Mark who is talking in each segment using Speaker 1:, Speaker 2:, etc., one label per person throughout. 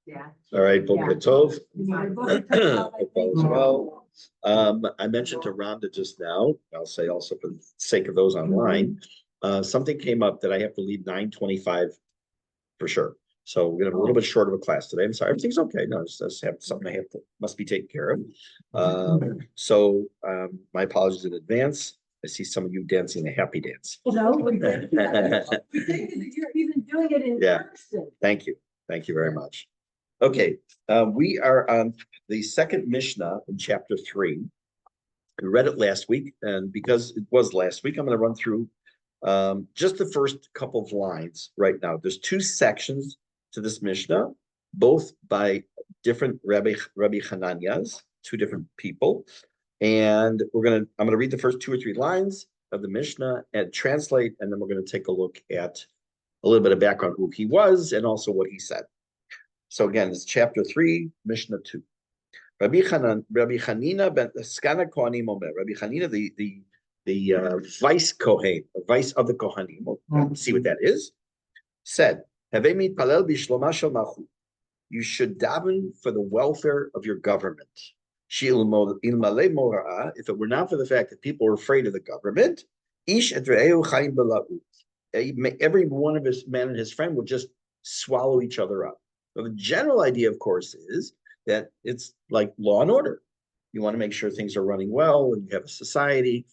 Speaker 1: Yeah.
Speaker 2: All right, Boker Tov.
Speaker 1: Yeah.
Speaker 2: As well. I mentioned to Rhonda just now, I'll say also for the sake of those online, something came up that I have to leave 9:25 for sure. So we're gonna have a little bit short of a class today. I'm sorry, everything's okay. No, it's just have something I have to must be taken care of. My apologies in advance. I see some of you dancing a happy dance.
Speaker 1: No, we think that you're even doing it in person.
Speaker 2: Thank you. Thank you very much. Okay, we are on the second Mishnah in chapter 3. We read it last week, and because it was last week, I'm going to run through just the first couple of lines right now. There's 2 sections to this Mishnah, both by different Rabbi Hananias, 2 different people. And I'm gonna read the first 2 or 3 lines of the Mishnah and translate, and then we're going to take a look at a little bit of background who he was and also what he said. So again, it's chapter 3, Mishnah 2. Rabbi Chanina ben Skana Kohanim Omer. Rabbi Chanina, the vice Kohen, vice of the Kohanim, we'll see what that is, said, Havei mitpalel bishloma shel malchut. You should daven for the welfare of your government. Ilmale mora'ah, if it were not for the fact that people were afraid of the government, ish et re'ehu chayim bela'ut. Every one of his man and his friend would just swallow each other up. So the general idea, of course, is that it's like law and order. You want to make sure things are running well and you have a society.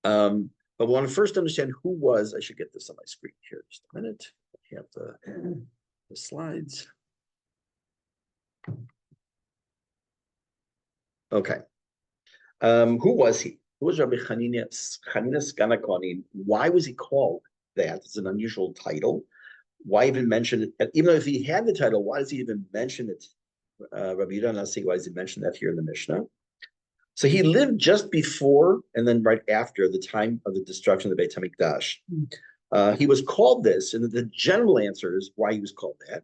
Speaker 2: But we want to first understand who was, I should get this on my screen here just a minute. I have the slides. Okay. Who was he? Who was Rabbi Chanina Skana Kohanim? Why was he called that? It's an unusual title. Why even mention it? And even though if he had the title, why does he even mention it? Rabbi Yehuda Nasi, why does he mention that here in the Mishnah? So he lived just before and then right after the time of the destruction of the Beit HaMikdash. He was called this, and the general answer is why he was called that,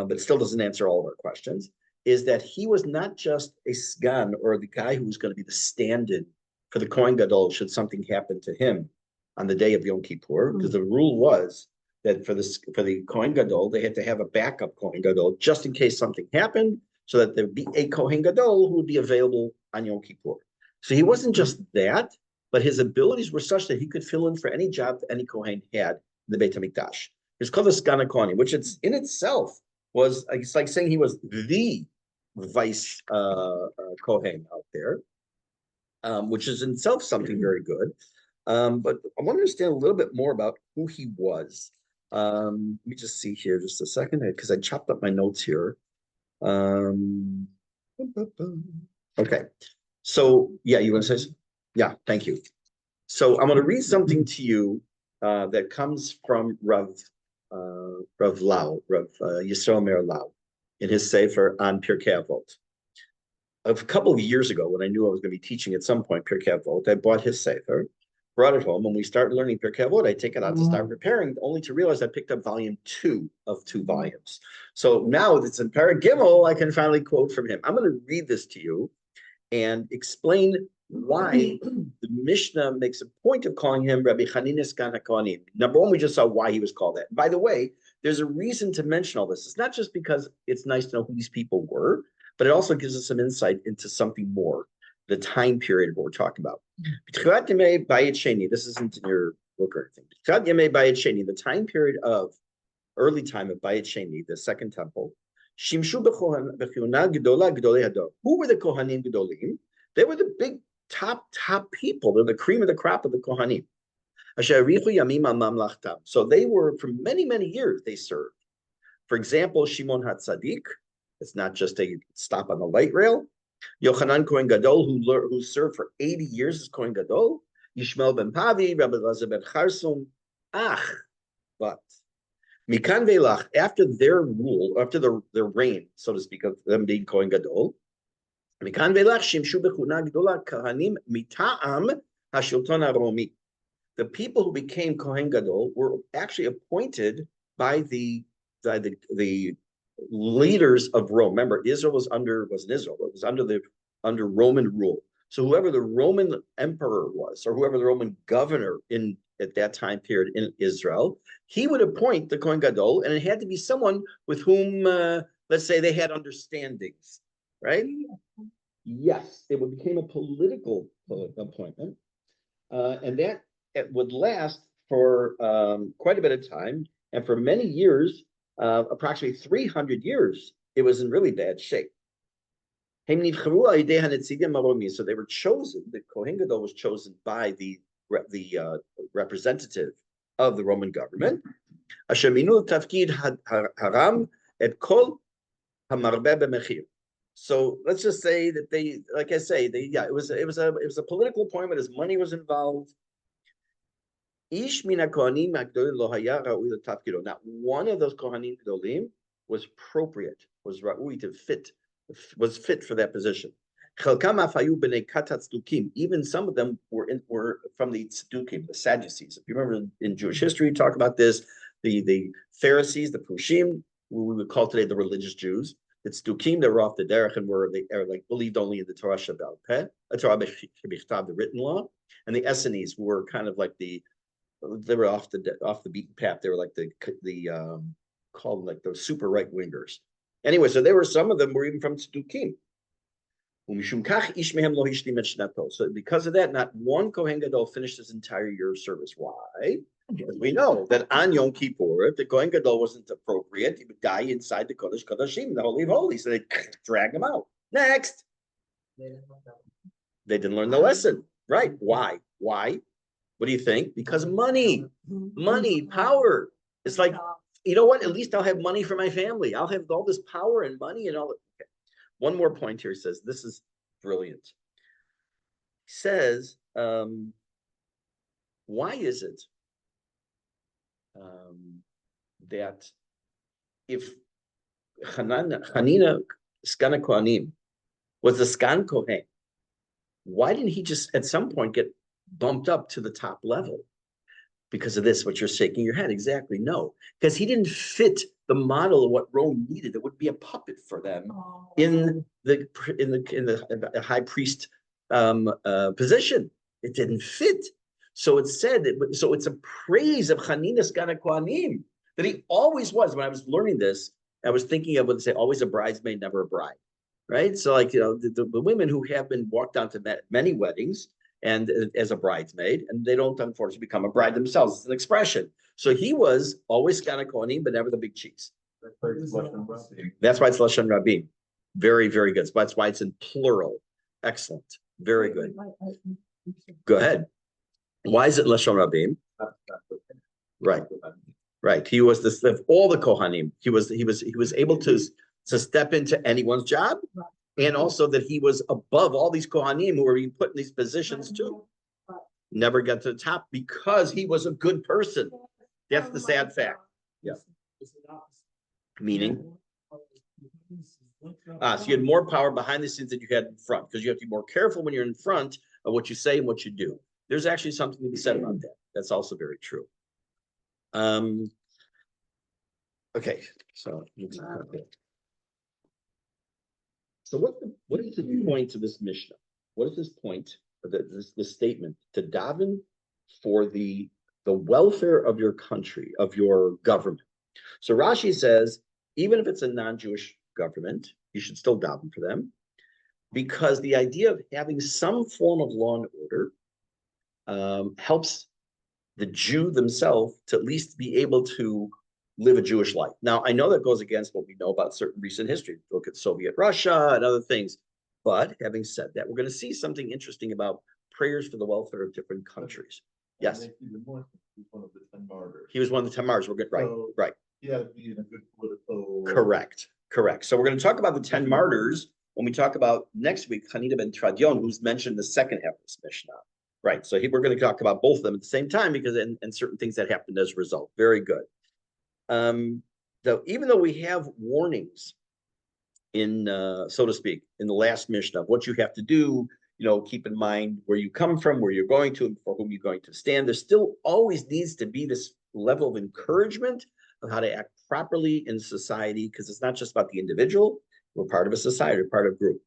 Speaker 2: but still doesn't answer all of our questions, is that he was not just a sgan or the guy who was going to be the stand-in for the Kohen Gadol should something happen to him on the day of Yom Kippur, because the rule was that for the Kohen Gadol, they had to have a backup Kohen Gadol just in case something happened, so that there'd be a Kohen Gadol who would be available on Yom Kippur. So he wasn't just that, but his abilities were such that he could fill in for any job that any Kohen had in the Beit HaMikdash. It's called the Skana Kohanim, which it's in itself was, it's like saying he was the vice Kohen out there, which is in itself something very good. But I want to understand a little bit more about who he was. Let me just see here just a second, because I chopped up my notes here. Okay. So, yeah, you want to say something? Yeah, thank you. So I'm going to read something to you that comes from Rav Lau, Yisrael Meir Lau, in his sefer on Pirke Avot. A couple of years ago, when I knew I was going to be teaching at some point Pirke Avot, I bought his sefer, brought it home, and we started learning Pirke Avot. I take it out to start preparing, only to realize I picked up volume 2 of 2 volumes. So now that it's in Parag Gimel, I can finally quote from him. I'm going to read this to you and explain why the Mishnah makes a point of calling him Rabbi Chanina Skana Kohanim. Number one, we just saw why he was called that. By the way, there's a reason to mention all this. It's not just because it's nice to know who these people were, but it also gives us some insight into something more, the time period of what we're talking about. This isn't in your book or anything. The time period of early time of Bayit Sheni, the second temple. Who were the Kohanim Gedolim? They were the big top people. They're the cream of the crop of the Kohanim. So they were, for many years, they served. For example, Shimon HaTzadik, it's not just a stop on the light rail. Yochanan Kohen Gadol, who served for 80 years as Kohen Gadol. Yishmael ben Pavi, Rabbi Elazar ben Charsum. But Mikan Ve'lach, after their rule, after their reign, so to speak, of them being Kohen Gadol, Mikan Ve'lach Shimshu Bechuna Gedola Kahanim Mita'am HaShilton HaRomi. The people who became Kohen Gadol were actually appointed by the leaders of Rome. Remember, Israel wasn't Israel; it was under Roman rule. So whoever the Roman emperor was, or whoever the Roman governor in at that time period in Israel, he would appoint the Kohen Gadol, and it had to be someone with whom, let's say, they had understandings, right? Yes, it became a political appointment, and that it would last for quite a bit of time, and for many years, approximately 300 years, it was in really bad shape. So they were chosen. The Kohen Gadol was chosen by the representative of the Roman government. So let's just say that they, like I say, it was a political appointment. His money was involved. Not one of those Kohanim Gedolim was appropriate, was ra'ui to fit, was fit for that position. Even some of them were from the Tzdukim, the Sadducees. If you remember in Jewish history, talk about this, the Pharisees, the Prushim, who we would call today the religious Jews. The Tzdukim, they were off the derech and they like believed only in the Torah Shebe'al Peh, Torah B'Chtav, the written law, and the Essenes were kind of like they were off the beaten path. They were like the called like the super right wingers. Anyway, so there were some of them were even from Tzdukim. So because of that, not one Kohen Gadol finished his entire year of service. Why? Because we know that on Yom Kippur, if the Kohen Gadol wasn't appropriate, he would die inside the Kodesh Kodashim, the Holy of Holies. So they drag him out. Next. They didn't learn the lesson. Right. Why? Why? What do you think? Because money, power. It's like, you know what? At least I'll have money for my family. I'll have all this power and money and all. Okay. One more point here. He says, this is brilliant. He says, why is it that if Hanina Skana Kohanim was the Skan Kohen, why didn't he just at some point get bumped up to the top level? Because of this, what you're shaking your head. Exactly. No, because he didn't fit the model of what Rome needed. It would be a puppet for them in the high priest position. It didn't fit. So it said, so it's a praise of Hanina Skana Kohanim that he always was. When I was learning this, I was thinking of what they say, always a bridesmaid, never a bride, right? So like, you know, the women who have been walked down to many weddings and as a bridesmaid, and they don't unfortunately become a bride themselves. It's an expression. So he was always Skana Kohanim, but never the big cheese. That's why it's Lashon Rabim. Very, very good. That's why it's in plural. Excellent. Very good. Go ahead. Why is it Lashon Rabim? Right. Right. He was of all the Kohanim. He was able to step into anyone's job, and also that he was above all these Kohanim who were being put in these positions too. Never got to the top because he was a good person. That's the sad fact. Yeah. Meaning? So you had more power behind the scenes than you had in front, because you have to be more careful when you're in front of what you say and what you do. There's actually something to be said about that. That's also very true. Okay, so what is the point of this Mishnah? What is this point of this statement? To daven for the welfare of your country, of your government. So Rashi says, even if it's a non-Jewish government, you should still daven for them, because the idea of having some form of law and order helps the Jew themselves to at least be able to live a Jewish life. Now, I know that goes against what we know about certain recent history. Look at Soviet Russia and other things. But having said that, we're going to see something interesting about prayers for the welfare of different countries. Yes.
Speaker 3: He was one of the 10 martyrs.
Speaker 2: He was one of the 10 martyrs. We're good. Right,
Speaker 3: So,
Speaker 2: right.
Speaker 3: Yeah, being a good political.
Speaker 2: Correct. So we're going to talk about the 10 martyrs when we talk about next week, Hanina ben Tradion, who's mentioned the second half of this Mishnah. Right. So we're going to talk about both of them at the same time, because and certain things that happened as a result. Very good. So even though we have warnings in, so to speak, in the last Mishnah of what you have to do, keep in mind where you come from, where you're going to, and for whom you're going to stand, there still always needs to be this level of encouragement of how to act properly in society, because it's not just about the individual. We're part of a society, we're part of a group.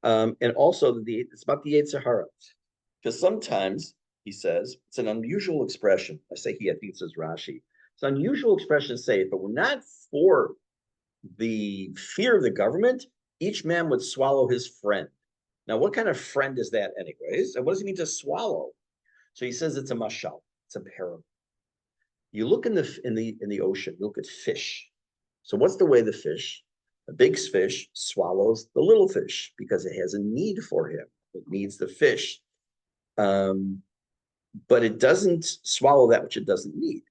Speaker 2: And also it's about the Yetzer Hara. Because sometimes he says, it's an unusual expression. I say he, I think it says Rashi. It's an unusual expression to say, but we're not for the fear of the government. Each man would swallow his friend. Now, what kind of friend is that, anyways? And what does it mean to swallow? So he says it's a mashal, it's a parable. You look in the ocean, you look at fish. So what's the way the fish? The big fish swallows the little fish because it has a need for him. It needs the fish. But it doesn't swallow that which it doesn't need.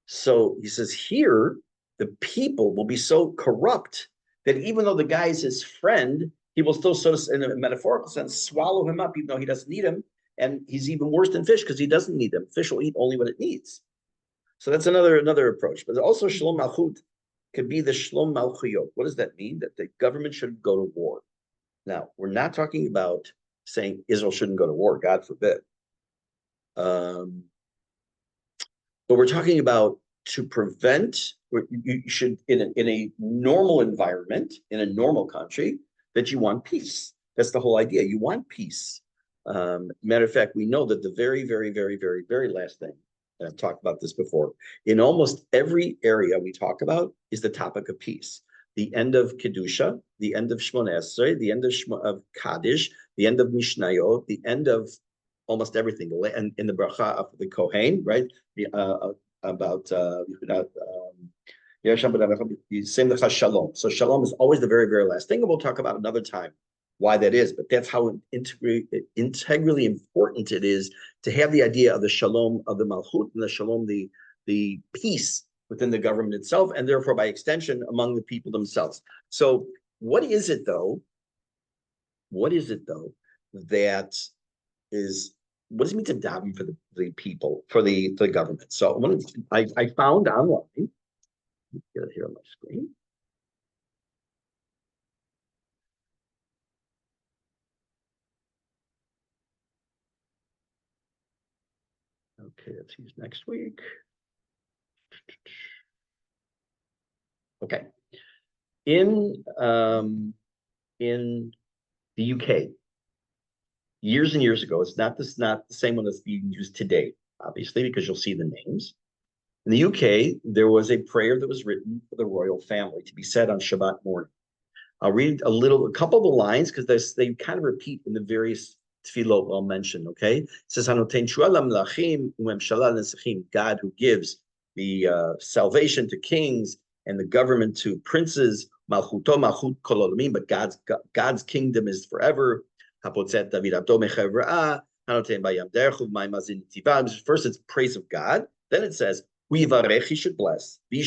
Speaker 2: So he says here, the people will be so corrupt that even though the guy is his friend, he will still, sort of, in a metaphorical sense, swallow him up, even though he doesn't need him. And he's even worse than fish because he doesn't need them. Fish will eat only what it needs. So that's another approach. But also Shalom Malchut could be the Shalom Malchuyot. What does that mean? That the government should go to war. Now, we're not talking about saying Israel shouldn't go to war, God forbid. But we're talking about to prevent, you should, in a normal environment, in a normal country, that you want peace. That's the whole idea. You want peace. Matter of fact, we know that the very, very, very, very, very last thing, and I've talked about this before, in almost every area we talk about is the topic of peace. The end of Kedusha, the end of Shmona Esrei, the end of Kaddish, the end of Mishnayot, the end of almost everything, and in the bracha of the Kohen, right? About same the Shalom. So Shalom is always the very, very last thing, and we'll talk about another time why that is. But that's how integrally important it is to have the idea of the Shalom of the Malchut and the Shalom, the peace within the government itself, and therefore by extension among the people themselves. So what is it though? What is it though that is? What does it mean to daven for the people, for the government? So I found online, get it here on my screen. Okay, let's use next week. Okay. In the UK, years and years ago, it's not the same one that's being used today, obviously, because you'll see the names. In the UK, there was a prayer that was written for the royal family to be said on Shabbat morning. I'll read a couple of the lines because they kind of repeat in the various tefillot I'll mention, okay? It says, God who gives the salvation to kings and the government to princes, malchuto malchut kol olamim, but God's kingdom is forever. First, it's praise of God. Then it says, he should bless. And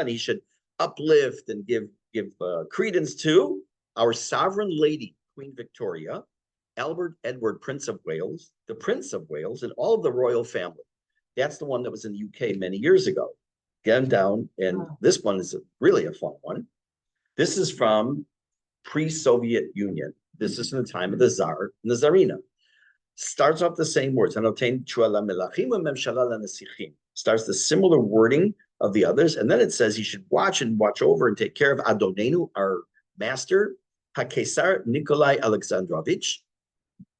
Speaker 2: he should uplift and give credence to our sovereign lady, Queen Victoria, Albert Edward, Prince of Wales, the Prince of Wales, and all of the royal family. That's the one that was in the UK many years ago. Again, down, and this one is really a fun one. This is from pre-Soviet Union. This is in the time of the Tsar and the Tsarina. Starts off the same words. Starts the similar wording of the others, and then it says he should watch over and take care of Adonenu, our master, HaKesar Nikolai Alexandrovich,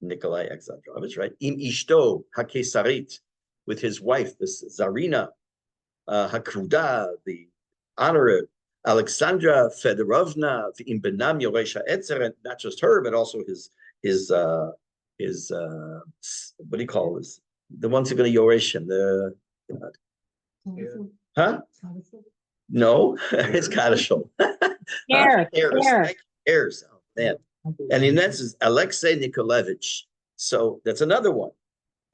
Speaker 2: right? Im Ishto HaKesarit, with his wife, this Tsarina Hakruda, the honored Alexandra Fedorovna, Im Benam Yoresha Etzeret, not just her, but also his what do you call this? The ones who are going to Yoresh him, huh? No, it's Kadishol. Heirs. Oh, man. And in that is Alexei Nikolaevich. So that's another one.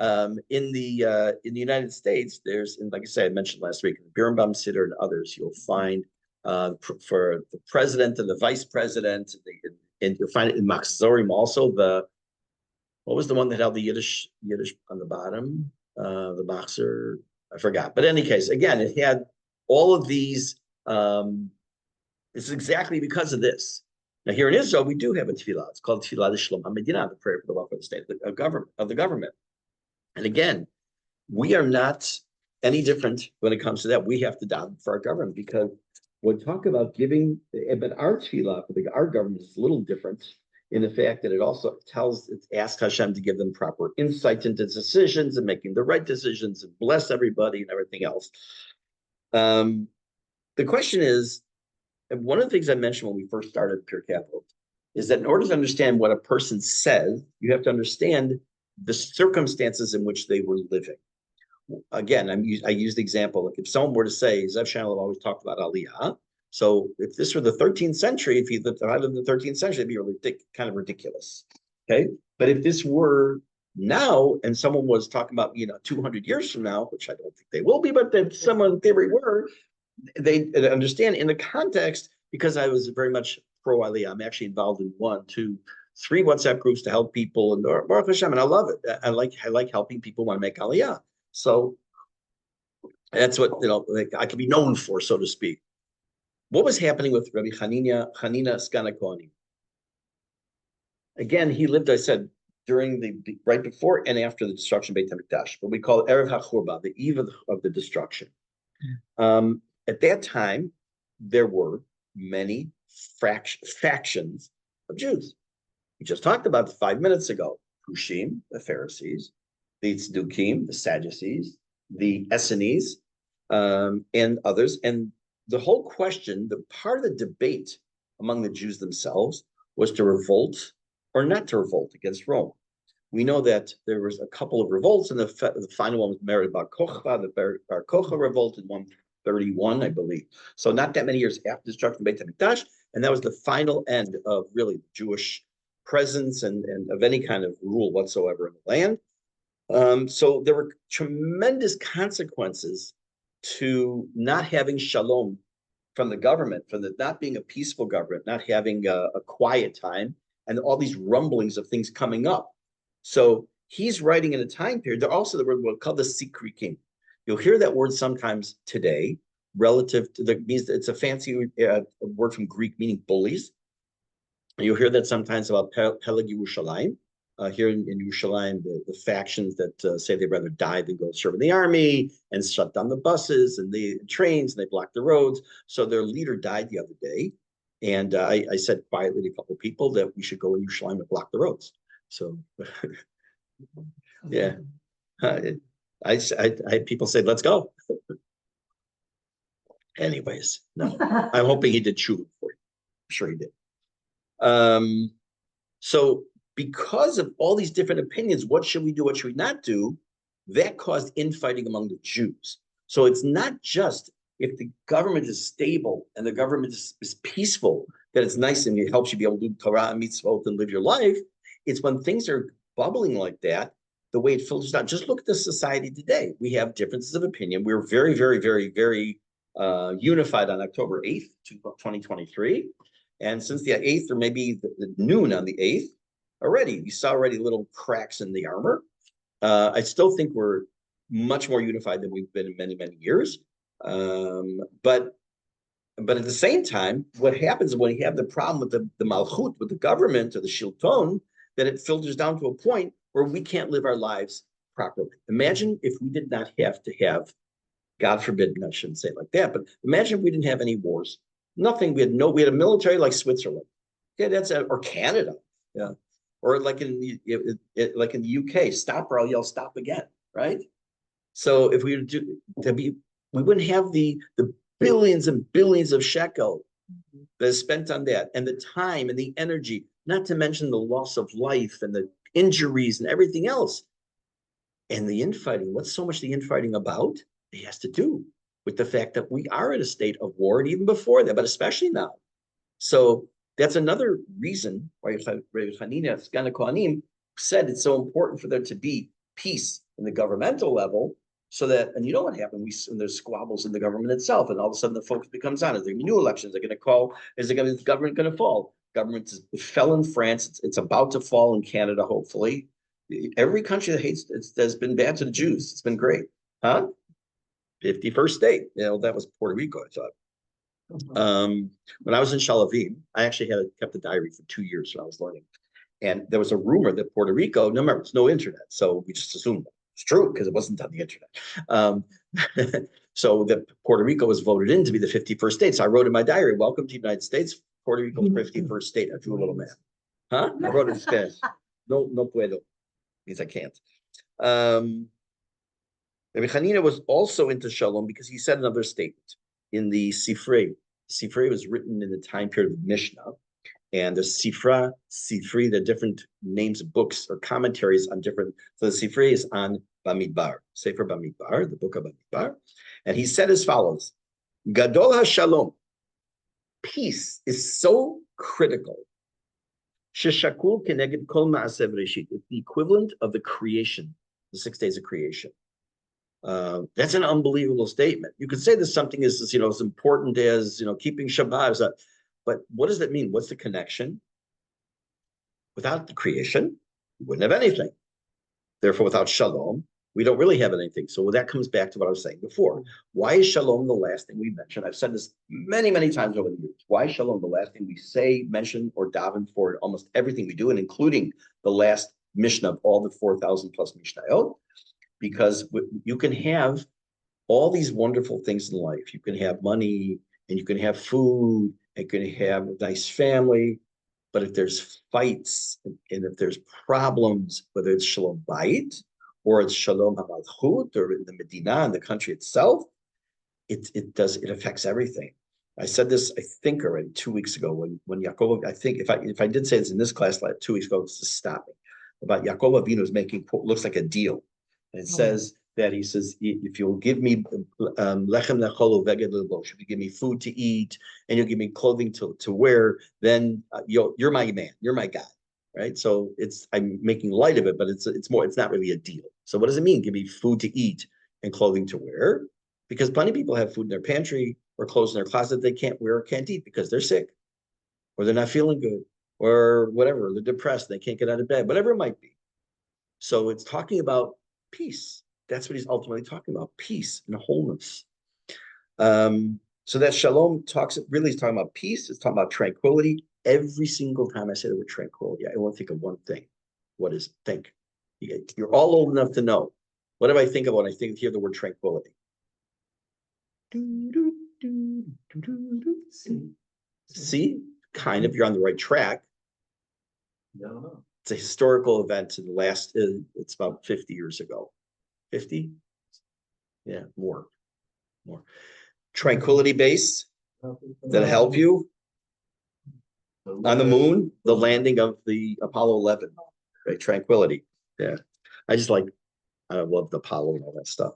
Speaker 2: In the United States, there's, and like I said, I mentioned last week, Birnbaum Siddur and others, you'll find for the president and the vice president, and you'll find it in Machzorim also. What was the one that held the Yiddish on the bottom? The Machzer, I forgot. But in any case, again, it had all of these. It's exactly because of this. Now, here in Israel, we do have a tefillah. It's called Tefillah Shalom HaMedinah, the prayer for the welfare of the state, of the government. And again, we are not any different when it comes to that. We have to daven for our government because when we talk about giving, but our tefillah for our government is a little different in the fact that it also it asks Hashem to give them proper insight into decisions and making the right decisions and bless everybody and everything else. The question is, and one of the things I mentioned when we first started Pirke Avot is that in order to understand what a person says, you have to understand the circumstances in which they were living. Again, I use the example, like if someone were to say, Zev Shanel always talked about Aliyah. So if this were the 13th century, if I lived in the 13th century, it'd be really kind of ridiculous. Okay. But if this were now and someone was talking about, 200 years from now, which I don't think they will be, but if someone in theory were, they understand in the context, because I was very much pro Aliyah. I'm actually involved in 1, 2, 3 WhatsApp groups to help people, and Baruch Hashem, and I love it. I like helping people want to make Aliyah. So that's what I could be known for, so to speak. What was happening with Rabbi Hanina Skana Kohanim? Again, he lived, I said, during the right before and after the destruction of Beit HaMikdash, what we call Erev HaChurba, the eve of the destruction. At that time, there were many factions of Jews. We just talked about it 5 minutes ago. Hushim, the Pharisees, the Tzdukim, the Sadducees, the Essenes, and others. And the whole question, the part of the debate among the Jews themselves was to revolt or not to revolt against Rome. We know that there was a couple of revolts, and the final one was Mered Bar Kochba, the Bar Kochba revolt in 131, I believe. So not that many years after the destruction of Beit HaMikdash, and that was the final end of really Jewish presence and of any kind of rule whatsoever in the land. So there were tremendous consequences to not having shalom from the government, from the not being a peaceful government, not having a quiet time, and all these rumblings of things coming up. So he's writing in a time period. There also the word called the Sikrikim. You'll hear that word sometimes today, relative to means it's a fancy word from Greek meaning bullies. You'll hear that sometimes about Peleg Yerushalayim. Here in Yerushalayim, the factions that say they'd rather die than go serve in the army and shut down the buses and the trains and they block the roads. So their leader died the other day. And I said quietly to a couple of people that we should go in Yerushalayim and block the roads. So, yeah, I people said, let's go. Anyways, no, I'm hoping he did tshuva for you. I'm sure he did. So because of all these different opinions, what should we do? What should we not do? That caused infighting among the Jews. So it's not just if the government is stable and the government is peaceful, that it's nice and it helps you be able to do Torah and mitzvot and live your life. It's when things are bubbling like that, the way it filters out. Just look at the society today. We have differences of opinion. We're very, very, very, very unified on October 8th, 2023. And since the 8th, or maybe the noon on the 8th, you saw little cracks in the armor. I still think we're much more unified than we've been in many, many years. But at the same time, what happens when you have the problem with the malchut, with the government or the shilton, that it filters down to a point where we can't live our lives properly. Imagine if we did not have to have, God forbid, I shouldn't say it like that, but imagine if we didn't have any wars. Nothing. We had a military like Switzerland. Okay, or Canada. Yeah. Or like in the UK, stop or I'll yell stop again, right? So if we we wouldn't have the billions and billions of shekel that is spent on that, and the time and the energy, not to mention the loss of life and the injuries and everything else. And the infighting, what's so much the infighting about? It has to do with the fact that we are in a state of war, and even before that, but especially now. So that's another reason why Rabbi Hanina Skana Kohanim said it's so important for there to be peace in the governmental level, so that, and you know what happened, when there's squabbles in the government itself, and all of a sudden the focus becomes on, is there new elections? They're going to call, is the government going to fall? Government fell in France. It's about to fall in Canada, hopefully. Every country that hates has been bad to the Jews. It's been great. Huh? 51st state. That was Puerto Rico, I thought. When I was in Shalavim, I actually kept a diary for 2 years when I was learning. And there was a rumor that Puerto Rico, remember, it's no internet. So we just assumed it's true because it wasn't on the internet. So that Puerto Rico was voted in to be the 51st state. So I wrote in my diary, welcome to the United States, Puerto Rico's 51st state. I drew a little map. Huh? I wrote it in Spanish. No, no puedo. Means I can't. Rabbi Hanina was also into shalom because he said another statement in the Sifrei. Sifrei was written in the time period of Mishnah, and the Sifra, Sifri, the different names of books or commentaries on different. So the Sifrei is on Bamidbar, Sefer Bamidbar, the book of Bamidbar, and he said as follows: Gadol HaShalom, peace is so critical. Sheshakul keneged kol ma'asev reshit. It's the equivalent of the creation, the 6 days of creation. That's an unbelievable statement. You could say that something is, as important as, keeping Shabbat. But what does that mean? What's the connection? Without the creation, we wouldn't have anything. Therefore, without shalom, we don't really have anything. So that comes back to what I was saying before. Why is shalom the last thing we mention? I've said this many, many times over the years. Why is shalom the last thing we say, mention, or daven for almost everything we do, and including the last Mishnah of all the 4,000 plus Mishnayot? Because you can have all these wonderful things in life. You can have money, and you can have food, and you can have a nice family. But if there's fights, and if there's problems, whether it's shalom bayit, or it's shalom hamalchut, or in the Medina, in the country itself, it affects everything. I said this, I think, already 2 weeks ago when Yaakov, I think if I did say this in this class like 2 weeks ago, it's just stop me. About Yaakov Avinu is making looks like a deal. And it says that he says, if you'll give me lechem lechol uveged lelbosh, if you give me food to eat and you'll give me clothing to wear, then you're my man, you're my guy, right? So I'm making light of it, but it's not really a deal. So what does it mean? Give me food to eat and clothing to wear, because plenty of people have food in their pantry or clothes in their closet they can't wear or can't eat because they're sick, or they're not feeling good, or whatever, they're depressed, they can't get out of bed, whatever it might be. So it's talking about peace. That's what he's ultimately talking about, peace and wholeness. So that shalom is talking about peace. It's talking about tranquility. Every single time I say the word tranquility, I want to think of one thing. What is it? Think. You're all old enough to know. What do I think of when I hear the word tranquility? See, kind of, you're on the right track.
Speaker 3: No.
Speaker 2: It's a historical event in the last, it's about 50 years ago. 50? Yeah, more. Tranquility base, that'll help you. On the moon, the landing of the Apollo 11, right? Tranquility. Yeah. I love the Apollo and all that stuff.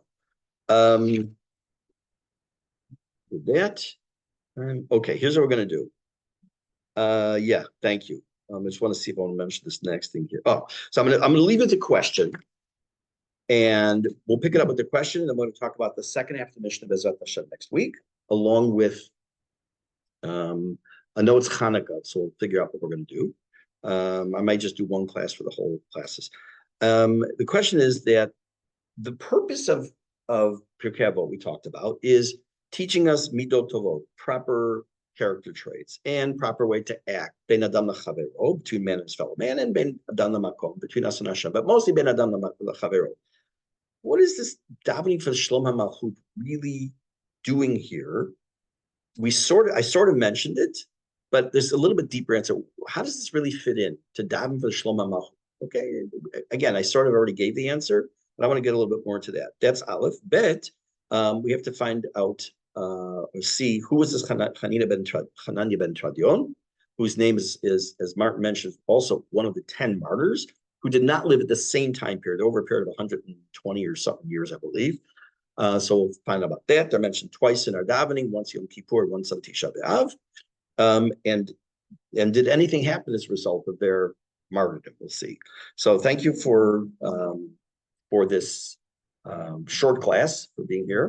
Speaker 2: With that, okay, here's what we're going to do. Yeah, thank you. I just want to see if I want to mention this next thing here. Oh, so I'm gonna leave it to question, and we'll pick it up with the question, and then we're going to talk about the second half of the Mishnah Bezrat Hashem next week, along with I know it's Hanukkah, so we'll figure out what we're going to do. I might just do one class for the whole classes. The question is that the purpose of Pirke Avot we talked about is teaching us midot tovot, proper character traits, and proper way to act. Ben adam lechavero, between man and his fellow man, and ben adam lemakom, between us and Hashem, but mostly ben adam lechavero. What is this davening for the Shalom HaMalchut really doing here? I sort of mentioned it, but there's a little bit deeper answer. How does this really fit in to daven for the Shalom HaMalchut? Okay, again, I sort of already gave the answer, but I want to get a little bit more into that. That's Aleph. Bet, we have to find out or see who is this Hanania ben Tradion, whose name is, as Martin mentioned, also one of the 10 martyrs who did not live at the same time period, over a period of 120 or something years, I believe. So we'll find out about that. They're mentioned twice in our davening, once Yom Kippur, once on Tisha B'Av. And did anything happen as a result of their martyrdom? We'll see. So thank you for this short class, for being here.